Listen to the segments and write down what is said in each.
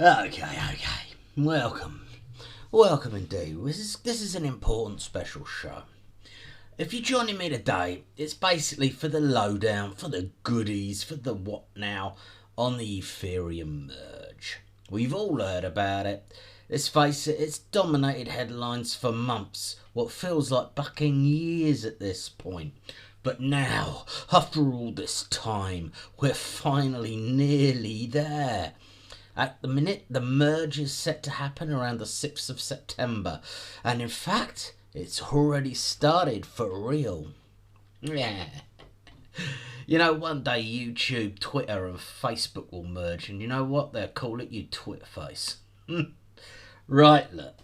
Okay. Welcome indeed. This is an important special show. If you're joining me today, it's basically for the lowdown, for the goodies, for the what now on the Ethereum merge. We've all heard about it. Let's face it, it's dominated headlines for months, what feels like fucking years at this point. But now, after all this time, we're finally nearly there. At the minute, the merge is set to happen around the 6th of September. And in fact, it's already started for real. Yeah. You know, one day YouTube, Twitter and Facebook will merge, and you know what? They'll call it you Twitterface. Right, look.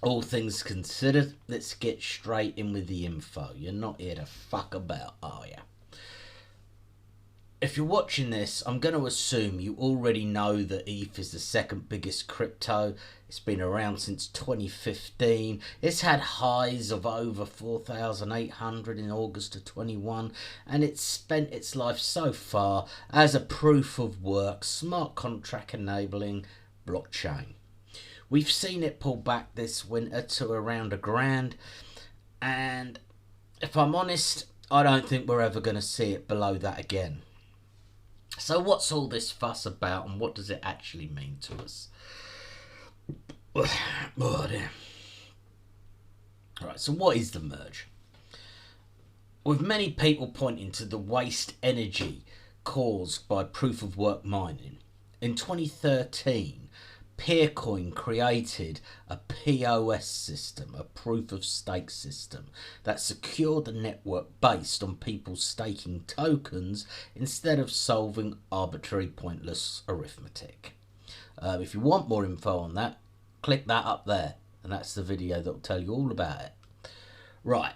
All things considered, let's get straight in with the info. You're not here to fuck about, are you? If you're watching this, I'm going to assume you already know that ETH is the second biggest crypto. It's been around since 2015. It's had highs of over 4,800 in August of 21, and it's spent its life so far as a proof of work, smart contract enabling blockchain. We've seen it pull back this winter to around $1,000, and if I'm honest, I don't think we're ever going to see it below that again. So what's all this fuss about, and what does it actually mean to us? Oh dear. Alright, so what is the merge? With many people pointing to the waste energy caused by proof of work mining, in 2013 Peercoin created a POS system, a proof of stake system, that secured the network based on people staking tokens instead of solving arbitrary pointless arithmetic. If you want more info on that, click that up there, and that's the video that will tell you all about it. Right.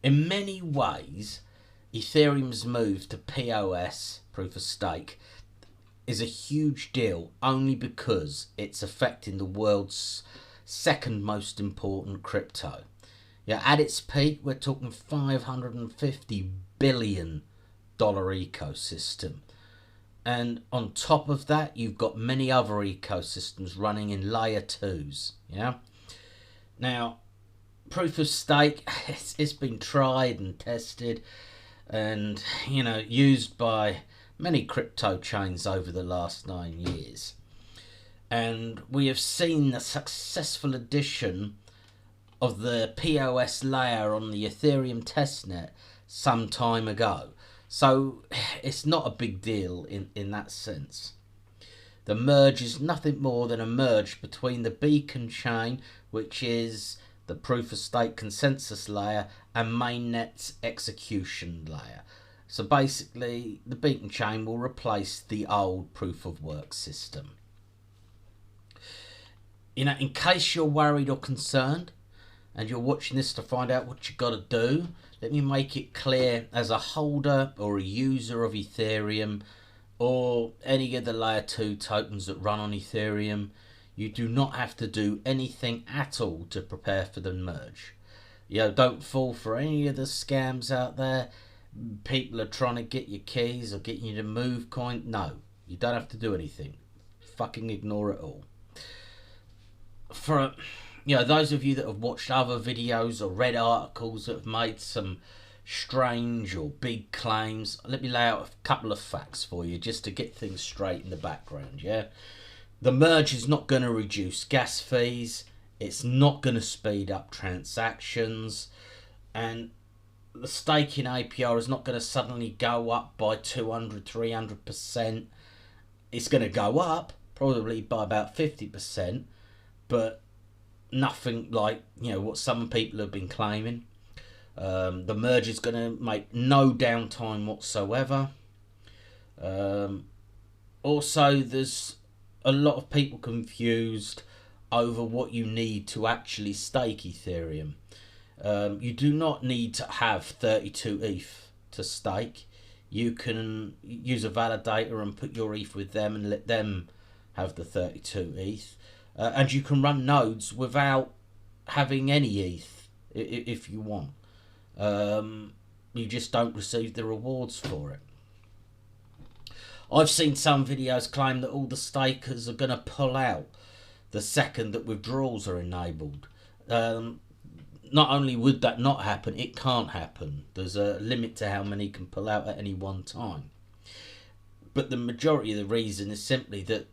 In many ways, Ethereum's move to POS, proof of stake, is a huge deal only because it's affecting the world's second most important crypto. Yeah, at its peak, we're talking $550 billion ecosystem. And on top of that, you've got many other ecosystems running in layer 2s. Yeah. Now, proof of stake, it's been tried and tested and, used by many crypto chains over the last 9 years. And we have seen the successful addition of the POS layer on the Ethereum testnet some time ago. So it's not a big deal in that sense. The merge is nothing more than a merge between the beacon chain, which is the proof of stake consensus layer, and mainnet's execution layer. So basically, the beacon chain will replace the old proof of work system. In case you're worried or concerned, and you're watching this to find out what you've got to do, let me make it clear, as a holder or a user of Ethereum, or any of the layer 2 tokens that run on Ethereum, you do not have to do anything at all to prepare for the merge. Don't fall for any of the scams out there. People are trying to get your keys or getting you to move coin. No, you don't have to do anything. Fucking ignore it all. For those of you that have watched other videos or read articles that have made some strange or big claims, let me lay out a couple of facts for you just to get things straight in the background. The merge is not going to reduce gas fees. It's not going to speed up transactions, and the staking APR is not going to suddenly go up by 200-300%. It's going to go up probably by about 50%, but nothing like what some people have been claiming. The merge is going to make no downtime whatsoever. Also, there's a lot of people confused over what you need to actually stake Ethereum. You do not need to have 32 ETH to stake. You can use a validator and put your ETH with them and let them have the 32 ETH. And you can run nodes without having any ETH if you want. You just don't receive the rewards for it. I've seen some videos claim that all the stakers are going to pull out the second that withdrawals are enabled. Not only would that not happen, it can't happen. There's a limit to how many can pull out at any one time. But the majority of the reason is simply that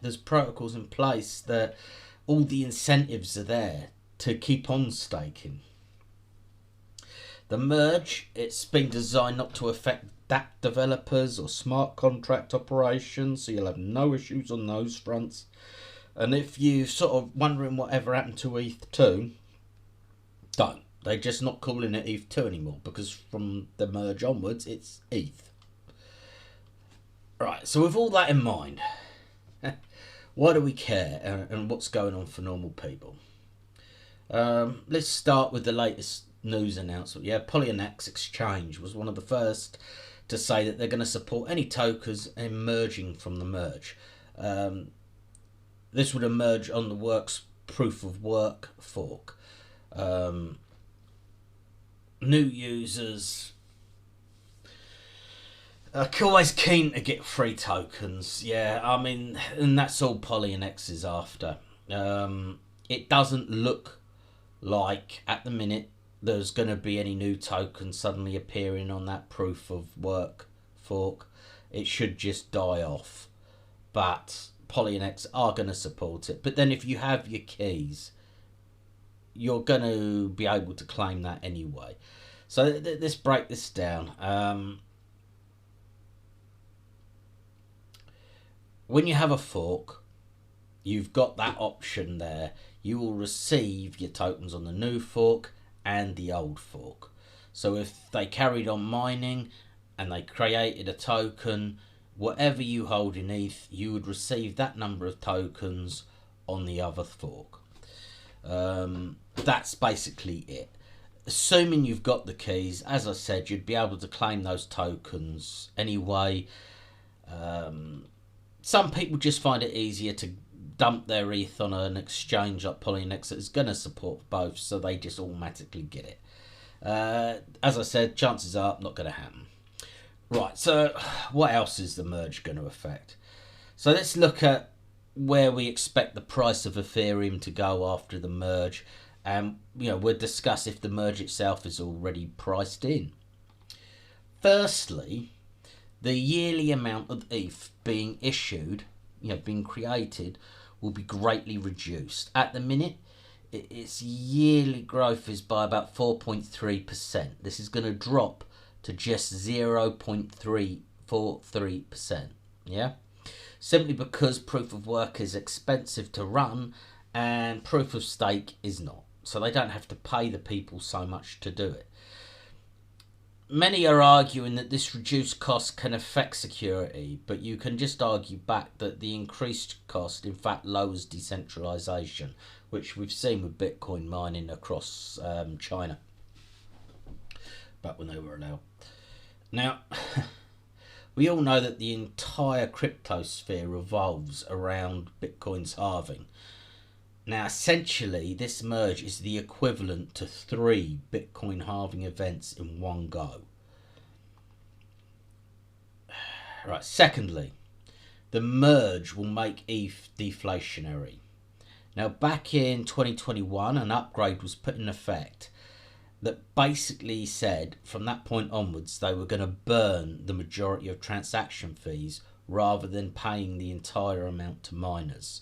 there's protocols in place that all the incentives are there to keep on staking. The merge, it's been designed not to affect DApp developers or smart contract operations, so you'll have no issues on those fronts. And if you're sort of wondering whatever happened to ETH2, don't. They're just not calling it ETH2 anymore, because from the merge onwards, it's ETH. Right, so with all that in mind, why do we care and what's going on for normal people? Let's start with the latest news announcement. Yeah, Polynex Exchange was one of the first to say that they're going to support any tokens emerging from the merge. This would emerge on the Works proof of work fork. New users are always keen to get free tokens. Yeah, I mean, and that's all Polynex is after. It doesn't look like at the minute there's going to be any new tokens suddenly appearing on that proof of work fork. It should just die off. But Polynex are going to support it. But then if you have your keys, you're going to be able to claim that anyway. So let's break this down. When you have a fork, you've got that option there. You will receive your tokens on the new fork and the old fork. So if they carried on mining and they created a token, whatever you hold in ETH, you would receive that number of tokens on the other fork. That's basically it. Assuming you've got the keys, as I said, you'd be able to claim those tokens anyway. Some people just find it easier to dump their ETH on an exchange like Polynex that is going to support both, so they just automatically get it. As I said, chances are not going to happen. Right, so what else is the merge going to affect? So let's look at where we expect the price of Ethereum to go after the merge, and we'll discuss if the merge itself is already priced in. Firstly, the yearly amount of ETH being issued, being created, will be greatly reduced. At the minute, its yearly growth is by about 4.3%. This is going to drop to just 0.343%. Yeah, simply because proof of work is expensive to run and proof of stake is not. So they don't have to pay the people so much to do it. Many are arguing that this reduced cost can affect security, but you can just argue back that the increased cost in fact lowers decentralization, which we've seen with Bitcoin mining across China, back when they were allowed. Now, we all know that the entire crypto sphere revolves around Bitcoin's halving. Now, essentially, this merge is the equivalent to 3 Bitcoin halving events in one go. Right, secondly, the merge will make ETH deflationary. Now, back in 2021, an upgrade was put in effect that basically said from that point onwards they were going to burn the majority of transaction fees rather than paying the entire amount to miners.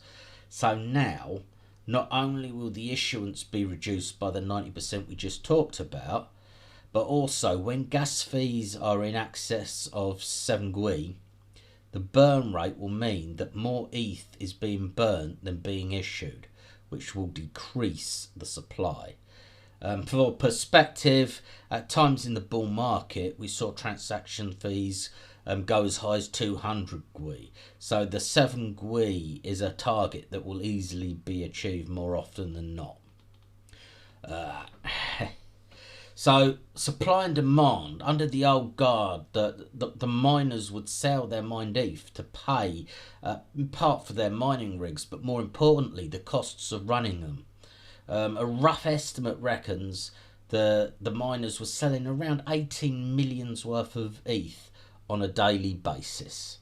So now, not only will the issuance be reduced by the 90% we just talked about, but also when gas fees are in excess of 7 GUI, the burn rate will mean that more ETH is being burnt than being issued, which will decrease the supply. For perspective, at times in the bull market, we saw transaction fees go as high as 200 GUI. So the 7 GUI is a target that will easily be achieved more often than not. So supply and demand, under the old guard, the miners would sell their mined ETH to pay in part for their mining rigs, but more importantly the costs of running them. A rough estimate reckons the miners were selling around 18 million's worth of ETH on a daily basis,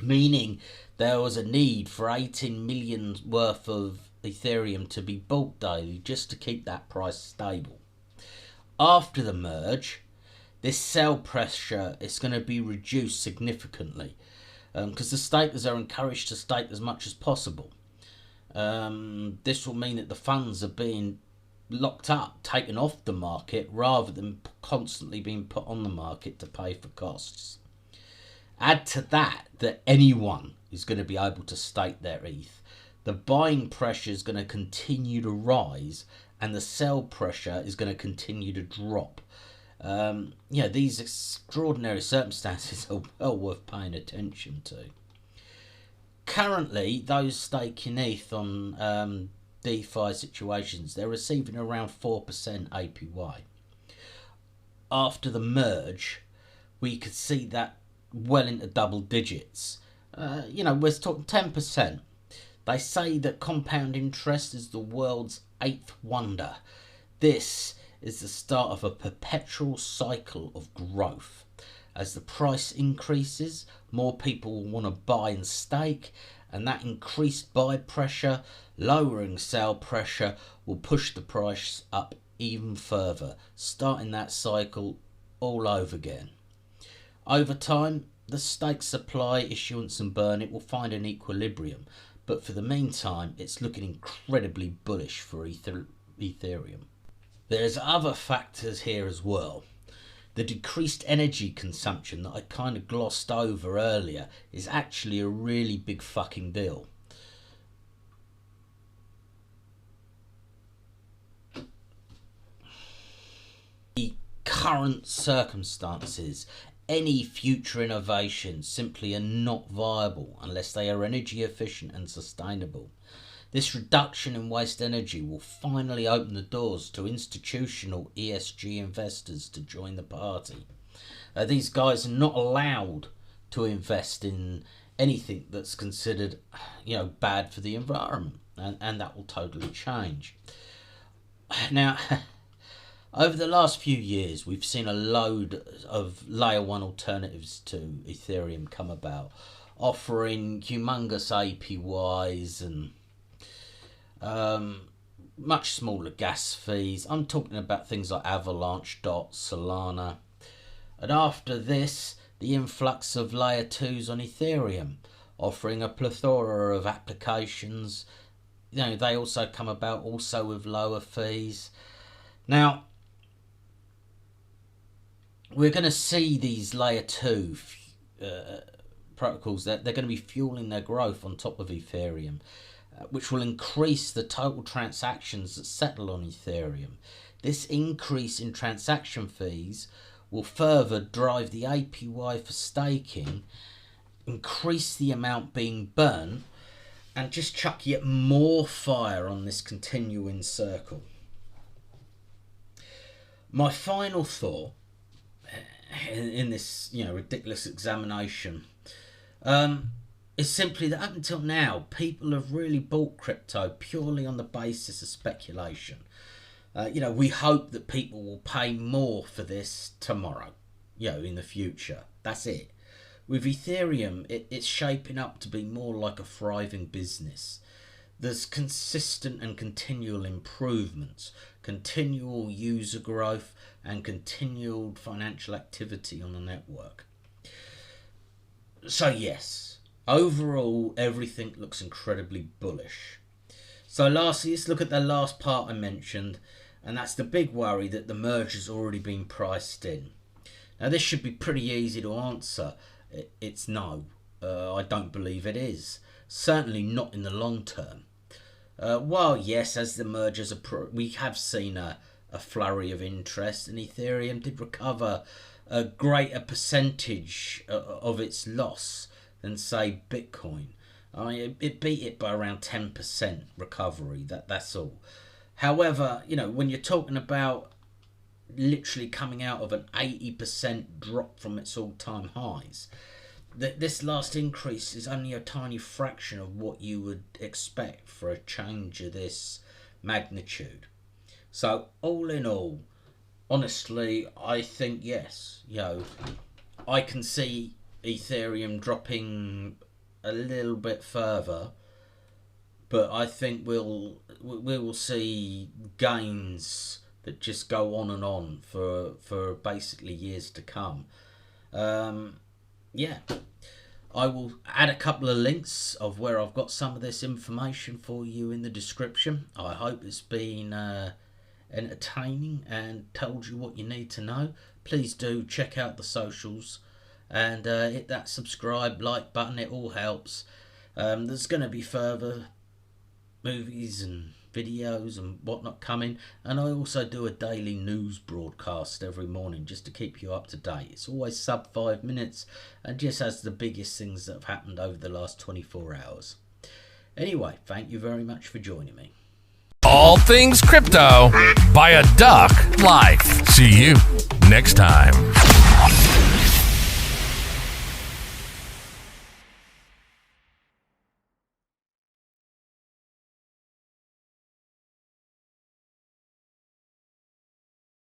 meaning there was a need for 18 million worth of Ethereum to be bought daily just to keep that price stable. After the merge, this sell pressure is going to be reduced significantly because the stakers are encouraged to stake as much as possible. This will mean that the funds are being locked up, taken off the market, rather than constantly being put on the market to pay for costs. Add to that anyone is going to be able to stake their ETH. The buying pressure is going to continue to rise and the sell pressure is going to continue to drop. These extraordinary circumstances are well worth paying attention to. Currently, those staking ETH on DeFi situations, they're receiving around 4% APY. After the merge, we could see that well into double digits. We're talking 10%. They say that compound interest is the world's 8th wonder. This is the start of a perpetual cycle of growth. As the price increases, more people will want to buy and stake, and that increased buy pressure, lowering sell pressure, will push the price up even further, starting that cycle all over again. Over time, the stake supply, issuance and burn, it will find an equilibrium, but for the meantime, it's looking incredibly bullish for Ethereum. There's other factors here as well. The decreased energy consumption that I kind of glossed over earlier is actually a really big fucking deal. The current circumstances, any future innovations simply are not viable unless they are energy efficient and sustainable. This reduction in waste energy will finally open the doors to institutional ESG investors to join the party. These guys are not allowed to invest in anything that's considered, bad for the environment, and that will totally change. Now, over the last few years, we've seen a load of layer 1 alternatives to Ethereum come about, offering humongous APYs and much smaller gas fees. I'm talking about things like Avalanche, DOT, Solana. And after this, the influx of layer 2s on Ethereum, offering a plethora of applications. They also come about also with lower fees. Now, we're going to see these layer 2 protocols that they're going to be fueling their growth on top of Ethereum, which will increase the total transactions that settle on Ethereum. This increase in transaction fees will further drive the APY for staking, increase the amount being burnt, and just chuck yet more fire on this continuing circle. My final thought in this ridiculous examination is simply that up until now, people have really bought crypto purely on the basis of speculation. We hope that people will pay more for this tomorrow, in the future. That's it. With Ethereum, it's shaping up to be more like a thriving business. There's consistent and continual improvements, continual user growth, and continual financial activity on the network. So yes, overall, everything looks incredibly bullish. So lastly, let's look at the last part I mentioned, and that's the big worry that the merge has already been priced in. Now this should be pretty easy to answer. It's no. I don't believe it is. Certainly not in the long term. While yes, as the mergers we have seen a flurry of interest, and Ethereum did recover a greater percentage of its loss than say Bitcoin. It beat it by around 10% recovery. That's all. However, when you're talking about literally coming out of an 80% drop from its all-time highs, this last increase is only a tiny fraction of what you would expect for a change of this magnitude. So all in all, honestly, I think yes, I can see Ethereum dropping a little bit further, but I think we will see gains that just go on and on for basically years to come. Yeah, I will add a couple of links of where I've got some of this information for you in the description. I hope it's been entertaining and told you what you need to know. Please do check out the socials and hit that subscribe, like button. It all helps. There's going to be further movies and videos and whatnot coming, and I also do a daily news broadcast every morning just to keep you up to date. It's always sub 5 minutes and just has the biggest things that have happened over the last 24 hours. Anyway, thank you very much for joining me. All things crypto by a duck life. See you next time.